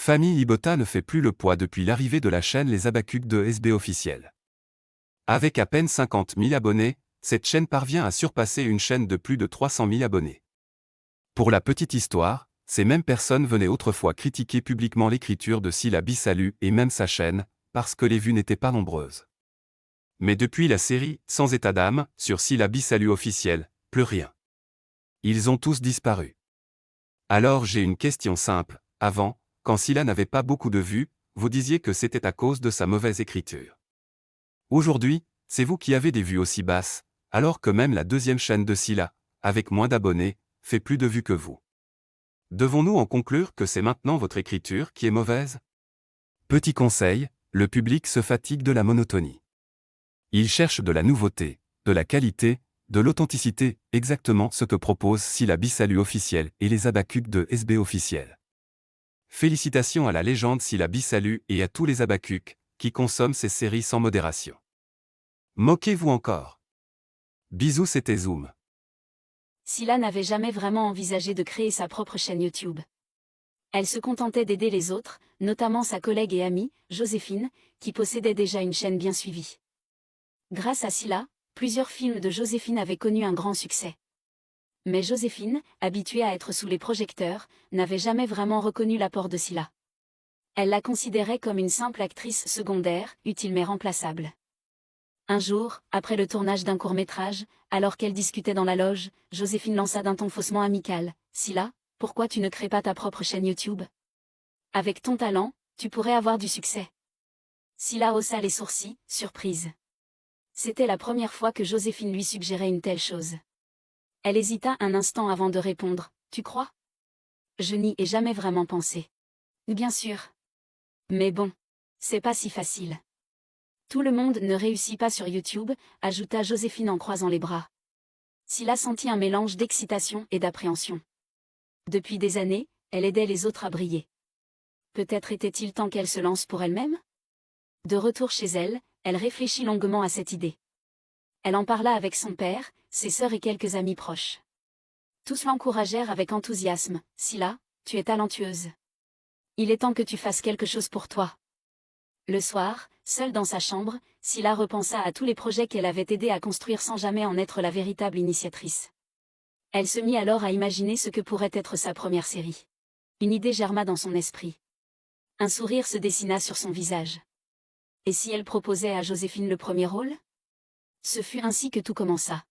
Famille Ibota ne fait plus le poids depuis l'arrivée de la chaîne Les Abacucs de SB officiel. Avec à peine 50 000 abonnés, cette chaîne parvient à surpasser une chaîne de plus de 300 000 abonnés. Pour la petite histoire, ces mêmes personnes venaient autrefois critiquer publiquement l'écriture de Sylla Bissalu et même sa chaîne, parce que les vues n'étaient pas nombreuses. Mais depuis la série « Sans état d'âme » sur Sylla Bissalu officiel, plus rien. Ils ont tous disparu. Alors j'ai une question simple, avant, quand Sylla n'avait pas beaucoup de vues, vous disiez que c'était à cause de sa mauvaise écriture. Aujourd'hui, c'est vous qui avez des vues aussi basses, alors que même la deuxième chaîne de Sylla, avec moins d'abonnés, fait plus de vues que vous. Devons-nous en conclure que c'est maintenant votre écriture qui est mauvaise? Petit conseil, le public se fatigue de la monotonie. Il cherche de la nouveauté, de la qualité, de l'authenticité, exactement ce que propose Sylla Bissalu officiel et les Abacucs de SB officiel. Félicitations à la légende Sylla Bissalu et à tous les Abacucs, qui consomment ces séries sans modération. Moquez-vous encore. Bisous, c'était Zoom. Sylla n'avait jamais vraiment envisagé de créer sa propre chaîne YouTube. Elle se contentait d'aider les autres, notamment sa collègue et amie, Joséphine, qui possédait déjà une chaîne bien suivie. Grâce à Sylla, plusieurs films de Joséphine avaient connu un grand succès. Mais Joséphine, habituée à être sous les projecteurs, n'avait jamais vraiment reconnu l'apport de Sylla. Elle la considérait comme une simple actrice secondaire, utile mais remplaçable. Un jour, après le tournage d'un court-métrage, alors qu'elle discutait dans la loge, Joséphine lança d'un ton faussement amical. « Sylla, pourquoi tu ne crées pas ta propre chaîne YouTube? Avec ton talent, tu pourrais avoir du succès. » Sylla haussa les sourcils, surprise. C'était la première fois que Joséphine lui suggérait une telle chose. Elle hésita un instant avant de répondre. « Tu crois? Je n'y ai jamais vraiment pensé. » Bien sûr. Mais bon, c'est pas si facile. Tout le monde ne réussit pas sur YouTube, ajouta Joséphine en croisant les bras. Sylla sentit un mélange d'excitation et d'appréhension. Depuis des années, elle aidait les autres à briller. Peut-être était-il temps qu'elle se lance pour elle-même? De retour chez elle, elle réfléchit longuement à cette idée. Elle en parla avec son père, ses sœurs et quelques amis proches. Tous l'encouragèrent avec enthousiasme. « Sylla, tu es talentueuse. Il est temps que tu fasses quelque chose pour toi. » Le soir, seule dans sa chambre, Sylla repensa à tous les projets qu'elle avait aidé à construire sans jamais en être la véritable initiatrice. Elle se mit alors à imaginer ce que pourrait être sa première série. Une idée germa dans son esprit. Un sourire se dessina sur son visage. Et si elle proposait à Joséphine le premier rôle? Ce fut ainsi que tout commença.